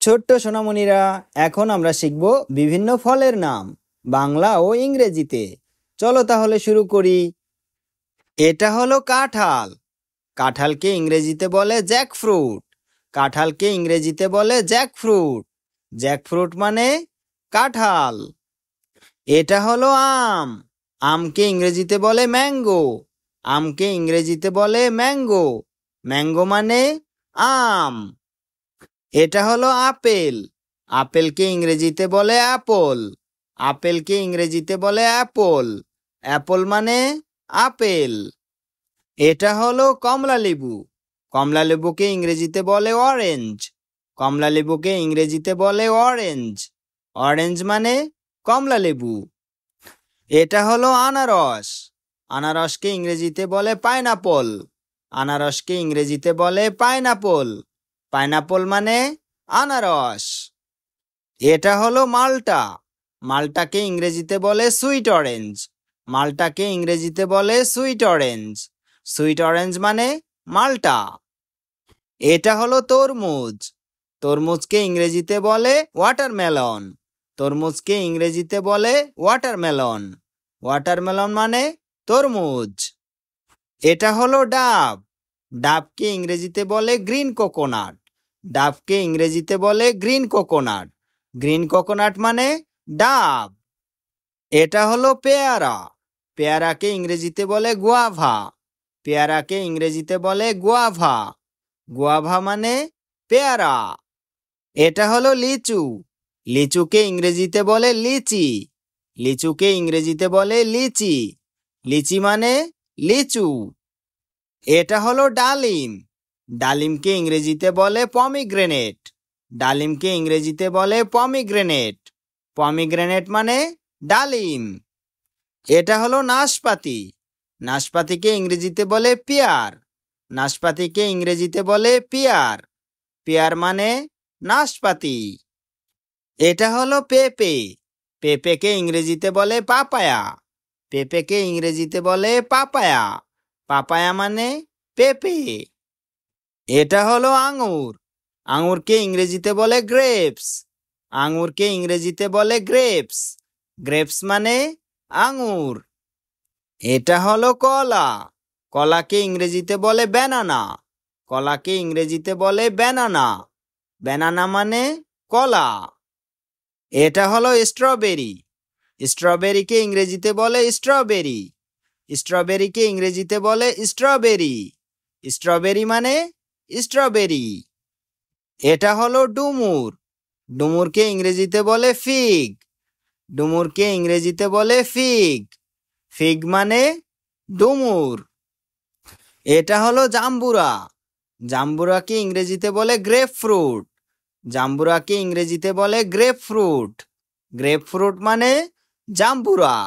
ছোট্ট সোনামণিরা, এখন আমরা শিখব বিভিন্ন ফলের নাম বাংলা ও ইংরেজিতে। চলো তাহলে শুরু করি। এটা হলো কাঁঠাল। কাঁঠালকে ইংরেজিতে বলে জ্যাকফ্রুট। কাঁঠালকে ইংরেজিতে বলে জ্যাকফ্রুট। জ্যাকফ্রুট মানে কাঁঠাল। এটা হলো আম। আমকে ইংরেজিতে বলে ম্যাঙ্গো। আমকে ইংরেজিতে বলে ম্যাঙ্গো। ম্যাঙ্গো মানে আম। এটা হলো আপেল। আপেলকে ইংরেজিতে বলে অ্যাপল। আপেলকে ইংরেজিতে বলে অ্যাপল। অ্যাপল মানে আপেল। এটা হলো কমলা লেবু। কমলা লেবুকে ইংরেজিতে বলে অরেঞ্জ। কমলা লেবুকে ইংরেজিতে বলে অরেঞ্জ। অরেঞ্জ মানে কমলা লেবু। এটা হলো আনারস। আনারসকে ইংরেজিতে বলে পাইনাপল। আনারসকে ইংরেজিতে বলে পাইনাপল। পাইনাপল মানে আনারস। এটা হলো মাল্টা। মাল্টাকে ইংরেজিতে বলে সুইট অরেঞ্জ। মাল্টাকে ইংরেজিতে বলে সুইট অরেঞ্জ। সুইট অরেঞ্জ মানে মাল্টা। এটা হলো তরমুজ। তরমুজকে ইংরেজিতে বলে ওয়াটারমেলন। তরমুজকে ইংরেজিতে বলে ওয়াটারমেলন। ওয়াটারমেলন মানে তরমুজ। এটা হলো ডাব। ডাবকে ইংরেজিতে বলে গ্রিন কোকোনাট। ডাবকে ইংরেজিতে বলে গ্রিন কোকোনাট। গ্রিন কোকোনাট মানে ডাব। এটা হলো পেয়ারা। পেয়ারাকে ইংরেজিতে বলে গুয়াভা। পেয়ারাকে ইংরেজিতে বলে গুয়াভা। গুয়াভা মানে পেয়ারা। এটা হলো লিচু। লিচুকে ইংরেজিতে বলে লিচি। লিচুকে ইংরেজিতে বলে লিচি। লিচি মানে লিচু। এটা হলো ডালিম। ডালিমকে ইংরেজিতে বলে পমিগ্রেনেট। ডালিমকে ইংরেজিতে বলে পমিগ্রেনেট। পমিগ্রেনেট মানে ডালিম। এটা হলো নাশপাতি। নাশপাতিকে ইংরেজিতে বলে পিয়ার। নাশপাতিকে ইংরেজিতে বলে পিয়ার। পিয়ার মানে নাশপাতি। এটা হলো পেঁপে। পেঁপেকে ইংরেজিতে বলে পাপায়া। পেঁপেকে ইংরেজিতে বলে পাপায়া। পাপায়া মানে পেঁপে। এটা হলো আঙুর। আঙুরকে ইংরেজিতে বলে গ্রেপস। আঙুরকে ইংরেজিতে বলে গ্রেপস। গ্রেপস মানে আঙুর। এটা হলো কলা। কলাকে ইংরেজিতে বলে ব্যানানা। কলাকে ইংরেজিতে বলে ব্যানানা। ব্যানানা মানে কলা। এটা হলো স্ট্রবেরি। স্ট্রবেরিকে ইংরেজিতে বলে স্ট্রবেরি। স্ট্রবেরিকে ইংরেজিতে বলে স্ট্রবেরি। স্ট্রবেরি মানে স্ট্রবেরি। এটা হলো ডুমুর। ডুমুরকে ইংরেজিতে বলে ফিগ। ডুমুরকে ইংরেজিতে বলে ফিগ। ফিগ মানে ডুমুর। এটা হলো জাম্বুরা। জাম্বুরাকে ইংরেজিতে বলে গ্রেপ ফ্রুট। জাম্বুরাকে ইংরেজিতে বলে গ্রেপ ফ্রুট। গ্রেপ ফ্রুট মানে জাম্বুরা।